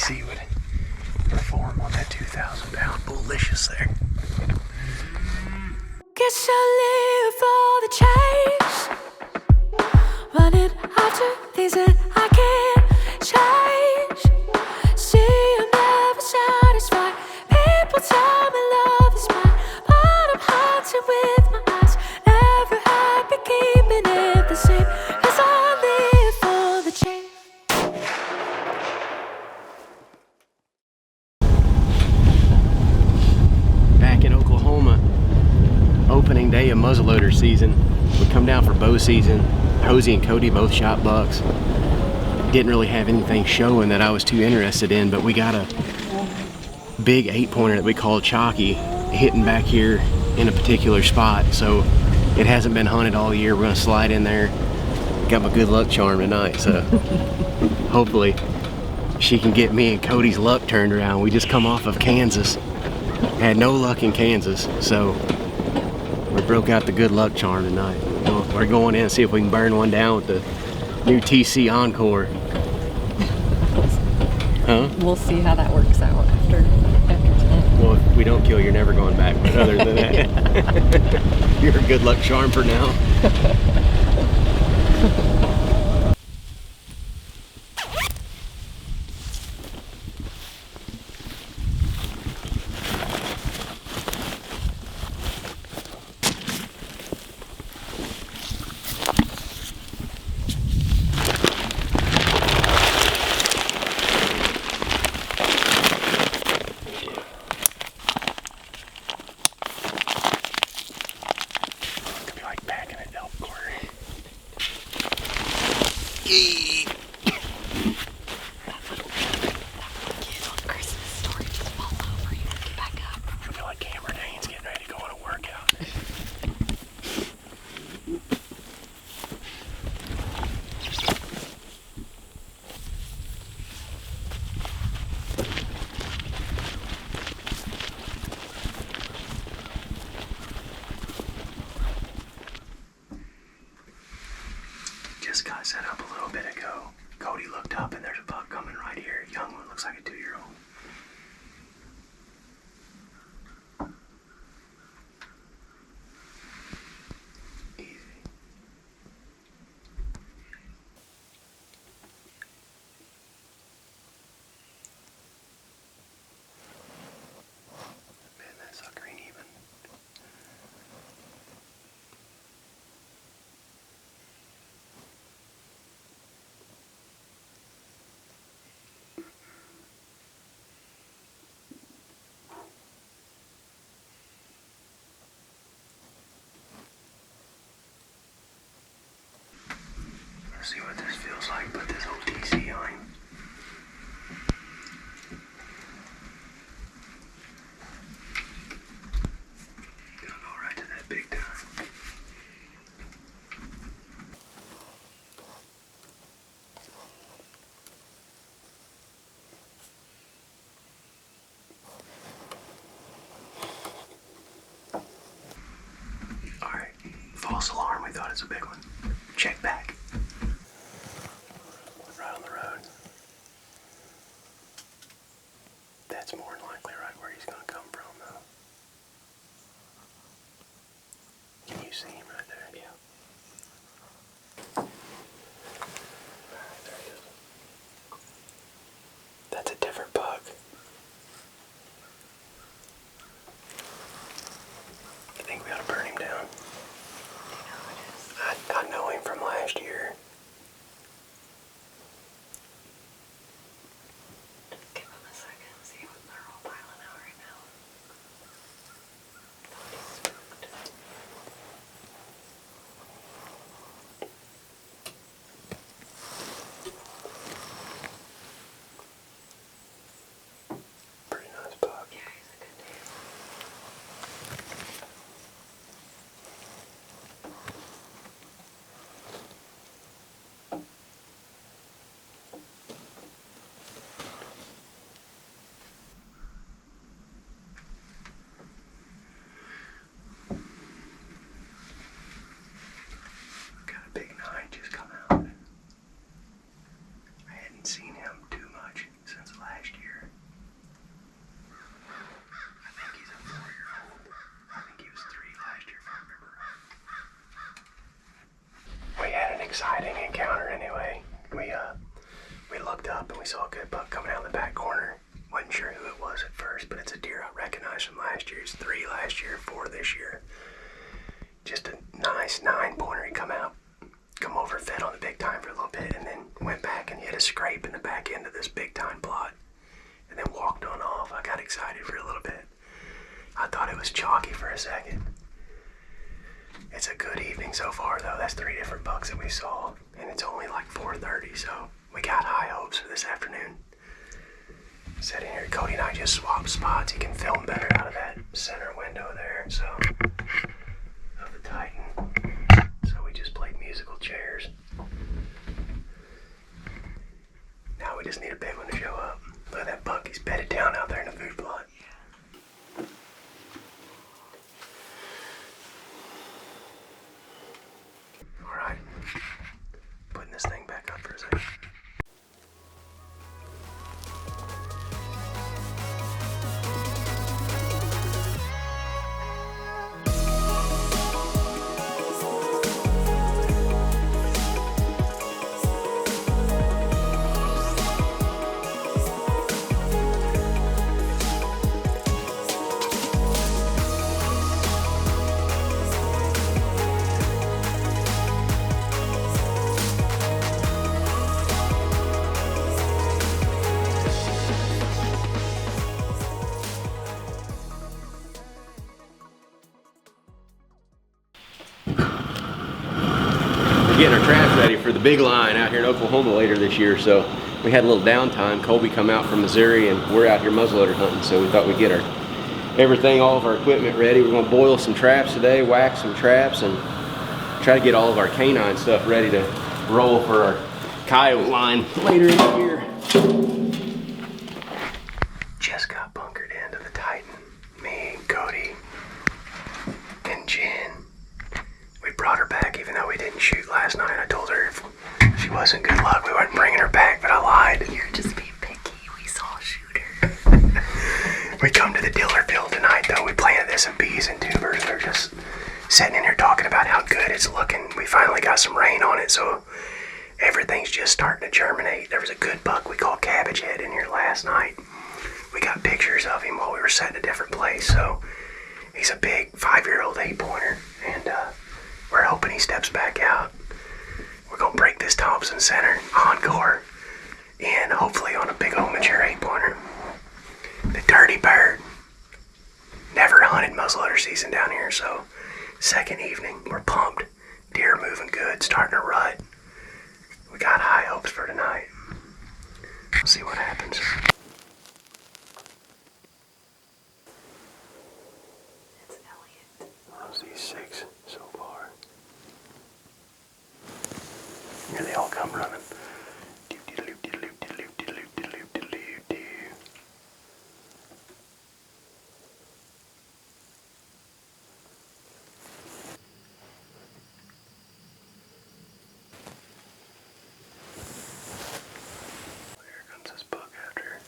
see what perform on that 2,000-pound bullicious there. Guess I live for the chase, running after things that I can't change. See, I'm never satisfied. People tell me love is mine, but I'm hunting with my eyes. Never happy keeping it the same, 'cause I live for the chase. Back in Oklahoma, opening day of muzzleloader season. We come down for bow season. Hosey and Cody both shot bucks. Didn't really have anything showing that I was too interested in, but we got a big 8-pointer that we call Chalky hitting back here in a particular spot. So it hasn't been hunted all year. We're gonna slide in there. Got my good luck charm tonight, so hopefully she can get me and Cody's luck turned around. We just come off of Kansas. Had no luck in Kansas, so we broke out the good luck charm tonight. We're going in and see if we can burn one down with the new TC Encore. Huh? We'll see how that works out after tonight. Well, if we don't kill, you're never going back. But other than that, you're a good luck charm for now. Just got set up a little bit ago. Cody looked up and there's a buck coming right here. Young one, looks like a 2-year-old. Easy. Man, that sucker ain't even. Let's see what this feels like. Put this old TC on. Gonna go right to that big time. Alright, false alarm. We thought it's a big one. Check back. Right on the road. That's more than likely right where he's going to come from, though. Can you see him right there? Yeah. Alright, there he is. That's a different bug. I think we ought to burn him down. I saw a good buck coming out in the back corner. Wasn't sure who it was at first, but it's a deer I recognized from last year. It's 3 last year, 4 this year. Just a nice 9-pointer. He come over, fed on the big time for a little bit, and then went back and hit a scrape in the back end of this big time plot, and then walked on off. I got excited for a little bit. I thought it was chalky for a second. It's a good evening so far, though. That's 3 different bucks that we saw, and it's only like 4:30, so we got high hopes for this afternoon. Sitting here, Cody and I just swapped spots. He can film better out of that center window there, so, of the Titan. So we just played musical chairs. Now we just need a big one to show up. Look at that buck, he's bedded down out there in the food plot. Alright, putting this thing back up for a second. Getting our traps ready for the big line out here in Oklahoma later this year, so we had a little downtime. Colby come out from Missouri and we're out here muzzleloader hunting, so we thought we'd get all of our equipment ready. We're gonna boil some traps today, wax some traps, and try to get all of our canine stuff ready to roll for our coyote line later in the year. Just got bunkered into the Titan. Me, Cody, and Jen. We brought her back even though we didn't shoot last night. I told her if she wasn't good luck, we weren't bringing her back, but I lied. You're just being picky. We saw a shooter. We come to the dealer field tonight, though. We planted this in bees and tubers. We're just sitting in here talking about how good it's looking. We finally got some rain on it, so everything's just starting to germinate. There was a good buck we called Cabbage Head in here last night. We got pictures of him while we were set in a different place, so he's a big 5-year-old 8-pointer, and we're hoping he steps back out. We're gonna break this Thompson Center encore and hopefully on a big old mature 8-pointer. The Dirty Bird. Never hunted muzzleloader season down here, so second evening, we're pumped. Deer moving good, starting to rut. We got high hopes for tonight. We'll see what happens. It's Elliot. I see 6 so far. Here they all come running. Here comes this buck after.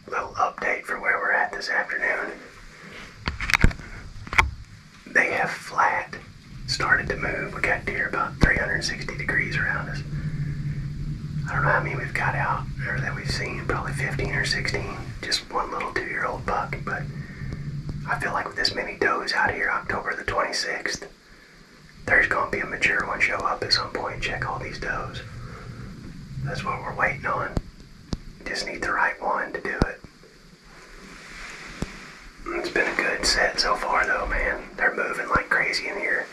Little update for where we're at this afternoon. They have flat started to move. We got deer about 360 degrees around us. I don't know how many we've got out or that we've seen, probably 15 or 16. Just one little 2-year-old buck, but I feel like with this many does out here, October the 26th, there's gonna be a mature one show up at some point and check all these does. That's what we're waiting on. Just need the right one to do it. It's been a good set so far though, man. They're moving like crazy in here.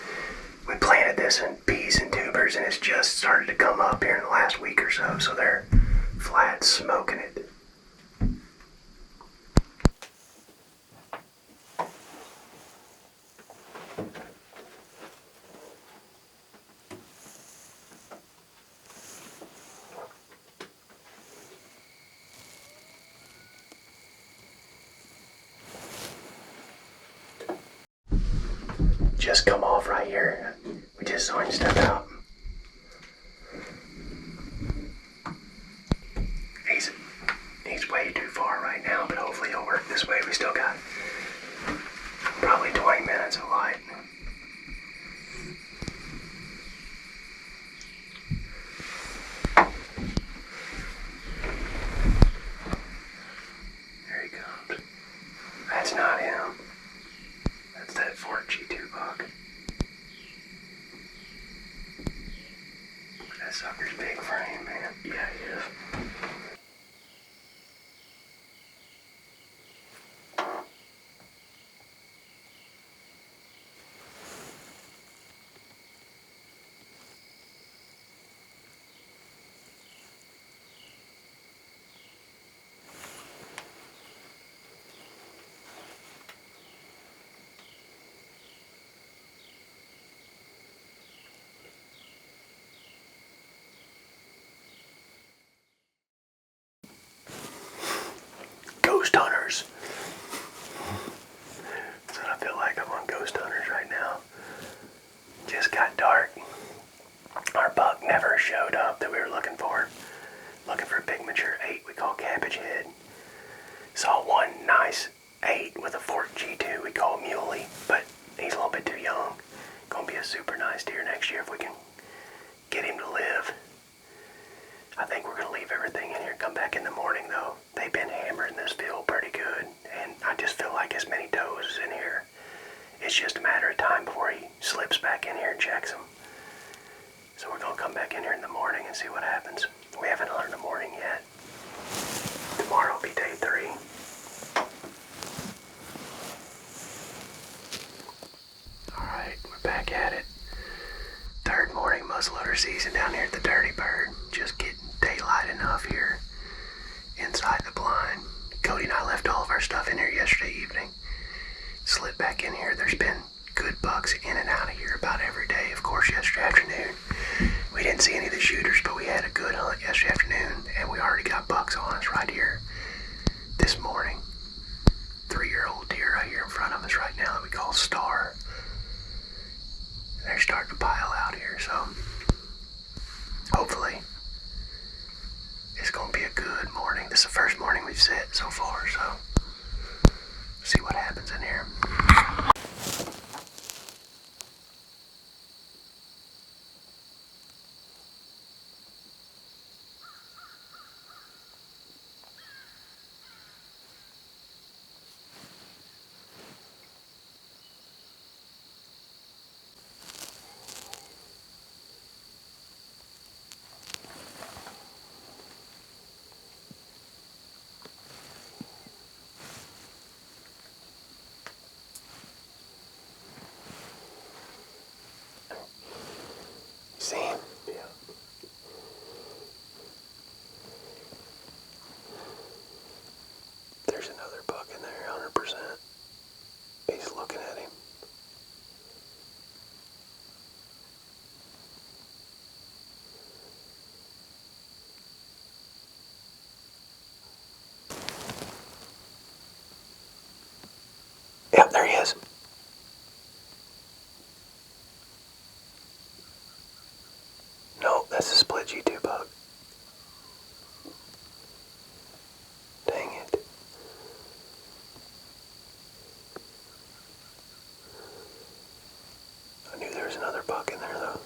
We planted this in bees and tubers and it's just started to come up here in the last week or so, so they're flat smoking it. Just come off right here. We just saw him step out. come back in the morning though. They've been hammering this field pretty good, and I just feel like as many does in here. It's just a matter of time before he slips back in here and checks them. So we're gonna come back in here in the morning and see what happens. We haven't hunted in the morning yet. Tomorrow will be day 3. Alright, we're back at it. 3rd morning muzzleloader season down here at the Dirty Bird. Just getting daylight enough here inside the blind. Cody and I left all of our stuff in here yesterday evening. Slid back in here. There's been good bucks in and out of here about every day. Of course, yesterday afternoon, we didn't see any of the shooters, but we had a good hunt yesterday afternoon, and we already got bucks on us right here this morning. 3-year-old deer right here in front of us right now that we call Star. They're starting to pile out here, so hopefully it's going to be a good morning. This is the first morning we've set so far, so see what happens in here. See him? Yeah. There's another buck in there, 100%. He's looking at him. Yep, there he is. No, that's a split G2 buck. Dang it. I knew there was another buck in there though.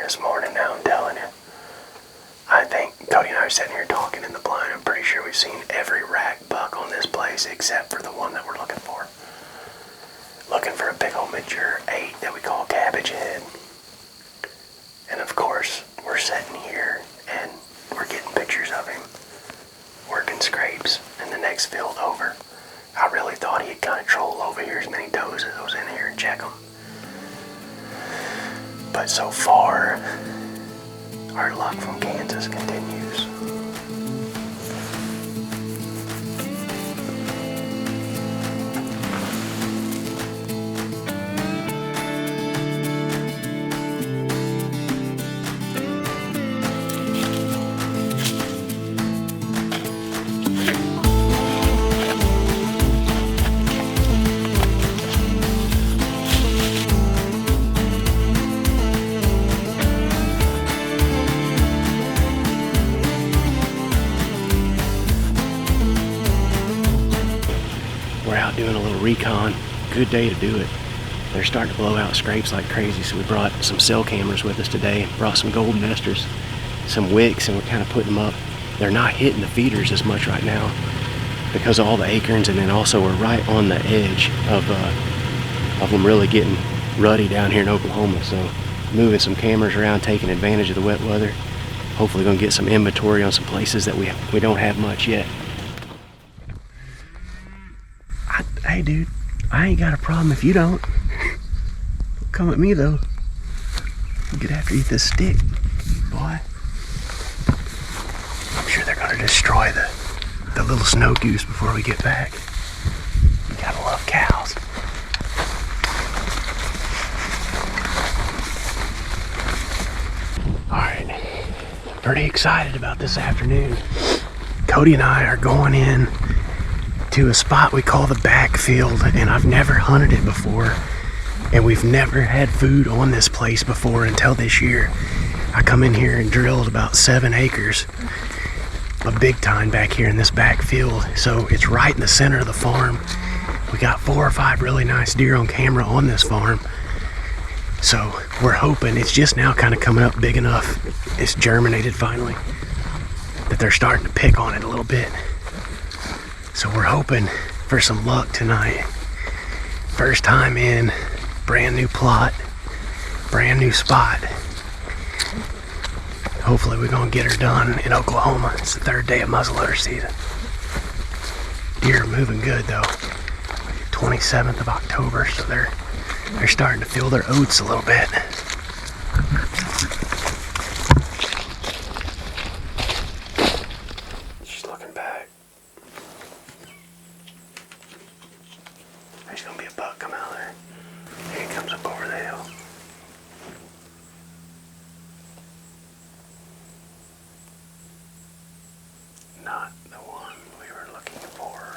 This morning now, I'm telling you. I think Cody and I are sitting here talking in the blind. I'm pretty sure we've seen every rack buck on this place except for the one that we're looking for. Looking for a big old mature 8 that we call Cabbage Head. And of course, we're sitting here and we're getting pictures of him working scrapes in the next field over. I really thought he'd kind of troll over here as many does as I was in here and check them. But so far, our luck from Kansas continues. We're out doing a little recon. Good day to do it. They're starting to blow out scrapes like crazy, so we brought some cell cameras with us today. Brought some gold nesters, some wicks, and we're kind of putting them up. They're not hitting the feeders as much right now because of all the acorns, and then also we're right on the edge of them really getting ruddy down here in Oklahoma. So moving some cameras around, taking advantage of the wet weather. Hopefully gonna get some inventory on some places that we don't have much yet. Hey dude, I ain't got a problem if you don't. Come at me though. I'll get after you with this stick, boy. I'm sure they're gonna destroy the little snow goose before we get back. You gotta love cows. pretty excited about this afternoon. Cody and I are going in to a spot we call the backfield, and I've never hunted it before, and we've never had food on this place before until this year. I come in here and drilled about 7 acres of big time back here in this backfield, so it's right in the center of the farm. We got 4 or 5 really nice deer on camera on this farm, so we're hoping it's just now kind of coming up big enough. It's germinated finally, that they're starting to pick on it a little bit. So we're hoping for some luck tonight. First time in, brand new plot, brand new spot. Hopefully we're gonna get her done in Oklahoma. It's the 3rd day of muzzleloader season. Deer are moving good though. 27th of October, so they're starting to feel their oats a little bit. She's looking back. There's gonna be a buck come out there. Here he comes up over the hill. Not the one we were looking for.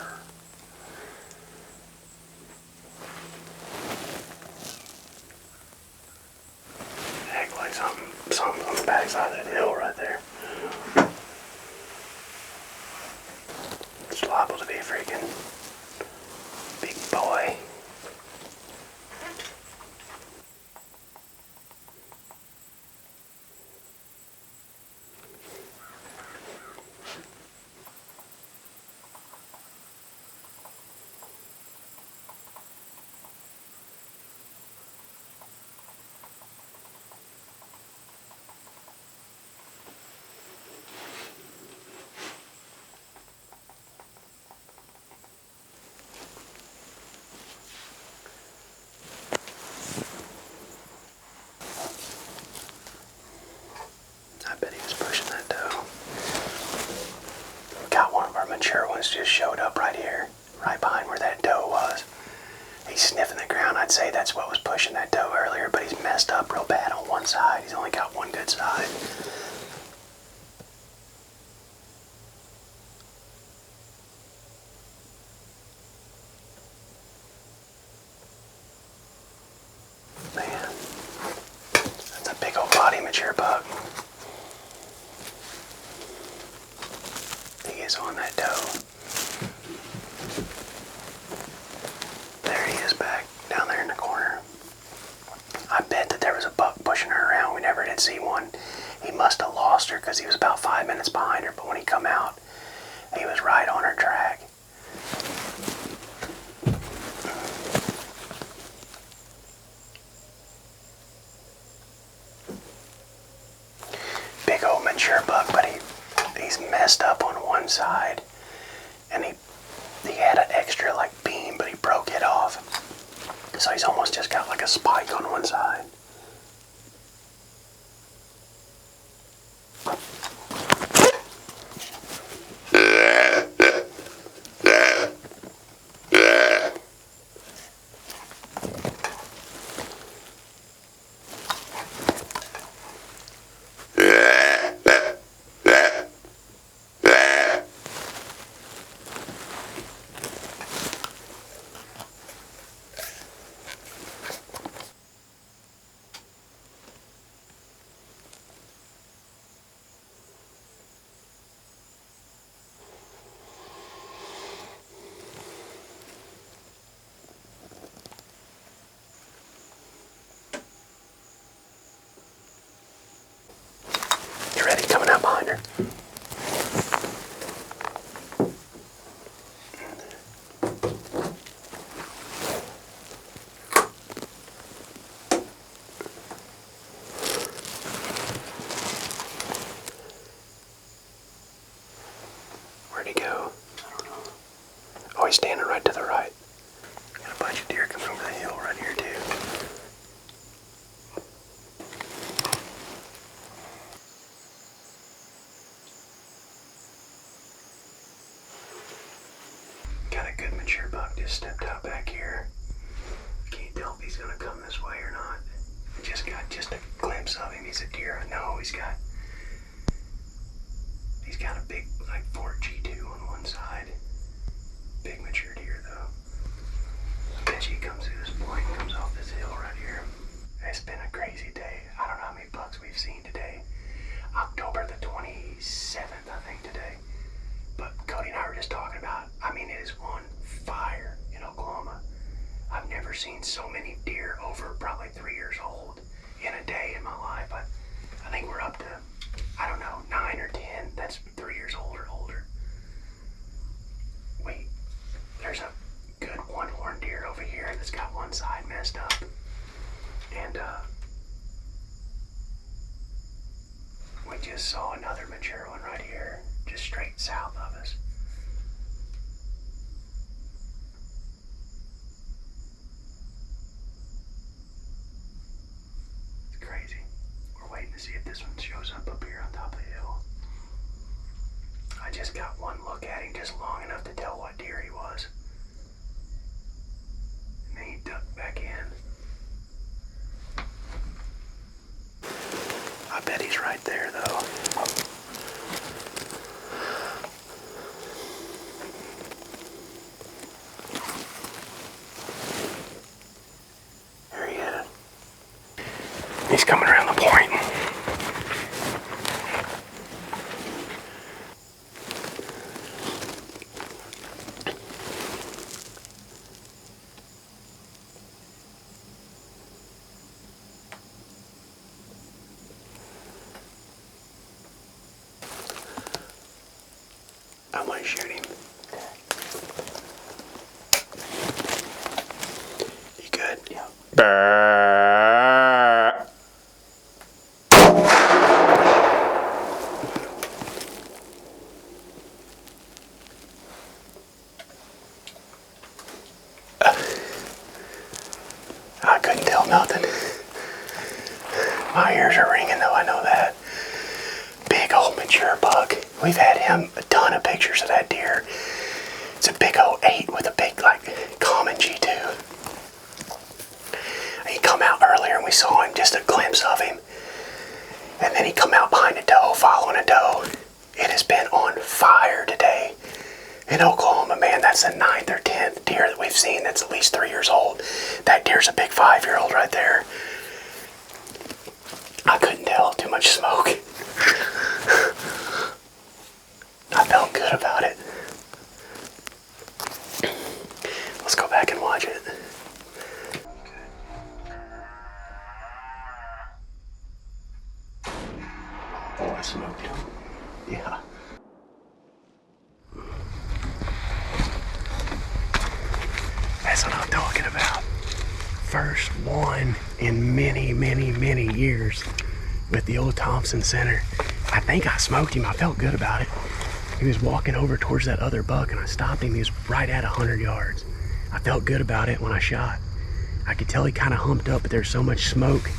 Act like something on the backside of that hill right there. It's liable to be a freaking big boy. I bet he was pushing that doe. Got one of our mature ones just showed up right here, right behind where that doe was. He's sniffing the ground. I'd say that's what was pushing that doe earlier, but he's messed up real bad on one side. He's only got one good side. Man, that's a big old body mature buck. He is on that doe. There he is back down there in the corner. I bet that there was a buck pushing her around. We never did see one. He must have lost her because he was about 5 minutes behind her, but when he come out, he was right on her track. Big old mature buck, but he's messed up on one side, and he had an extra like beam, but he broke it off, so he's almost just got like a spike on one side. Coming out behind her. Where'd he go? I don't know. Oh, he's standing right to the right. Got a bunch of deer coming over the hill right here too. Got a good mature buck just stepped out back here. Can't tell if he's gonna come this way or not. Just got just a glimpse of him. He's a deer. I know he's got got a big, like, Ford G2 on one side. Big mature deer, though. I bet you he comes through this point and comes off this hill right here. It's been a crazy day. I don't know how many bucks we've seen today. October the 27th, I think, today. But Cody and I were just talking about, I mean, it is on fire in Oklahoma. I've never seen so many deer over probably 3 years old in a day in my life. I think we're up to, I don't know, 9 or 10. That's 3 years old or older. There's a good one-horn deer over here that's got one side messed up. And we just saw another mature one right here, just straight south of us. It's crazy. We're waiting to see if this one shows up here on top of the hill. I just got one look at him just long enough to tell what deer he was. And then he ducked back in. I bet he's right there, though. There he is. He's coming around the point. I might shoot him. You good? Yeah. I couldn't tell nothing. My ears are ringing though, I know that. Big old mature buck. We've had him a ton of pictures of that deer. It's a big old 8 with a big, like, common G2. He come out earlier and we saw him, just a glimpse of him. And then he come out behind a doe, following a doe. It has been on fire today in Oklahoma, man. That's the 9th or 10th deer that we've seen that's at least 3 years old. That deer's a big 5-year-old right there. I couldn't tell, too much smoke. I felt good about it. Let's go back and watch it. Oh, I smoked him. Yeah. That's what I'm talking about. First one in many, many, many years with the old Thompson Center. I think I smoked him. I felt good about it. He was walking over towards that other buck and I stopped him. He was right at 100 yards. I felt good about it when I shot. I could tell he kind of humped up, but there's so much smoke.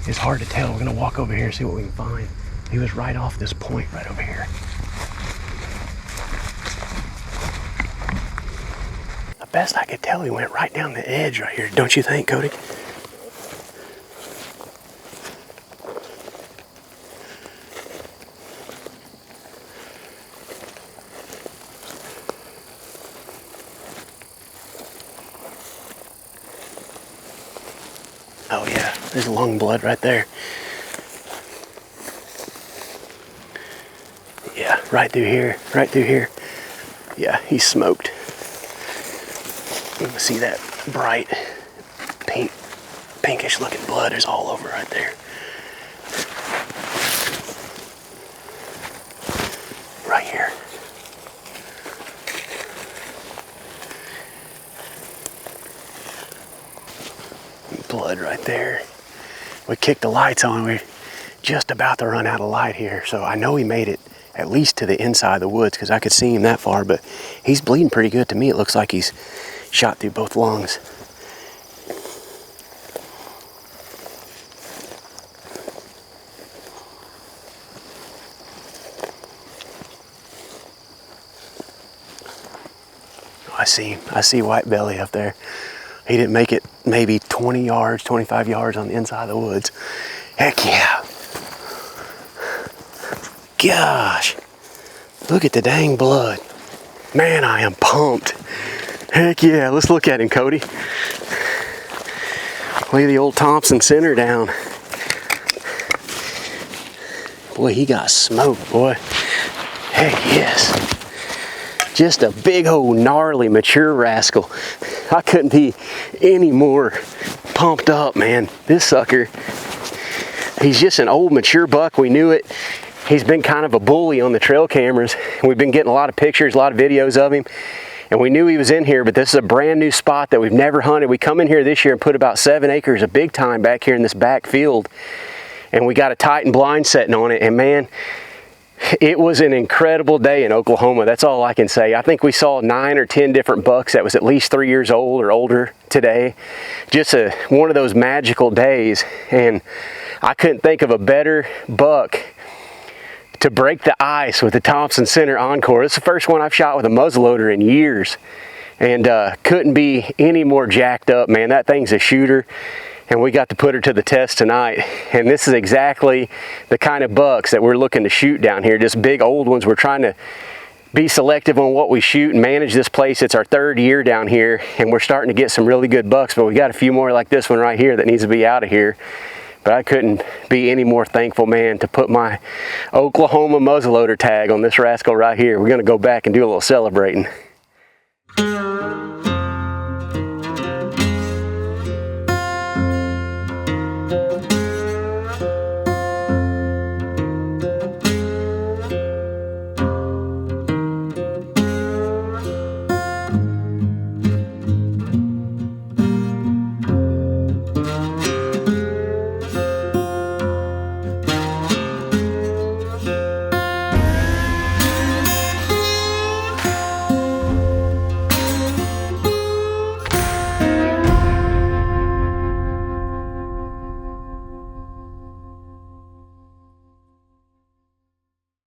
It's hard to tell. We're gonna walk over here and see what we can find. He was right off this point right over here. The best I could tell, he went right down the edge right here. Don't you think, Cody? Oh yeah, there's lung blood right there. Yeah, right through here, right through here. Yeah, he's smoked. You can see that bright pink, pinkish looking blood is all over right there. Right here. Blood right there. We kicked the lights on. We're just about to run out of light here. So I know he made it at least to the inside of the woods because I could see him that far, but he's bleeding pretty good to me. It looks like he's shot through both lungs. I see white belly up there. He didn't make it maybe 20 yards, 25 yards on the inside of the woods. Heck yeah. Gosh, Look at the dang blood. Man, I am pumped. Heck yeah, let's look at him, Cody. Look at the old Thompson center down. Boy, he got smoked, boy. Heck yes. Just a big old gnarly mature rascal. I couldn't be any more pumped up, man. This sucker, he's just an old mature buck. We knew it. He's been kind of a bully on the trail cameras. We've been getting a lot of pictures, a lot of videos of him. And we knew he was in here, but this is a brand new spot that we've never hunted. We come in here this year and put about 7 acres of big time back here in this back field. And we got a Titan blind setting on it. And man, it was an incredible day in Oklahoma. That's all I can say. I think we saw 9 or 10 different bucks that was at least 3 years old or older today. Just one of those magical days. And I couldn't think of a better buck to break the ice with the Thompson Center Encore. It's the first one I've shot with a muzzleloader in years, and couldn't be any more jacked up, man. That thing's a shooter, and we got to put her to the test tonight. And this is exactly the kind of bucks that we're looking to shoot down here, just big old ones. We're trying to be selective on what we shoot and manage this place. It's our 3rd year down here, and we're starting to get some really good bucks, but we got a few more like this one right here that needs to be out of here. But I couldn't be any more thankful, man, to put my Oklahoma muzzleloader tag on this rascal right here. We're gonna go back and do a little celebrating.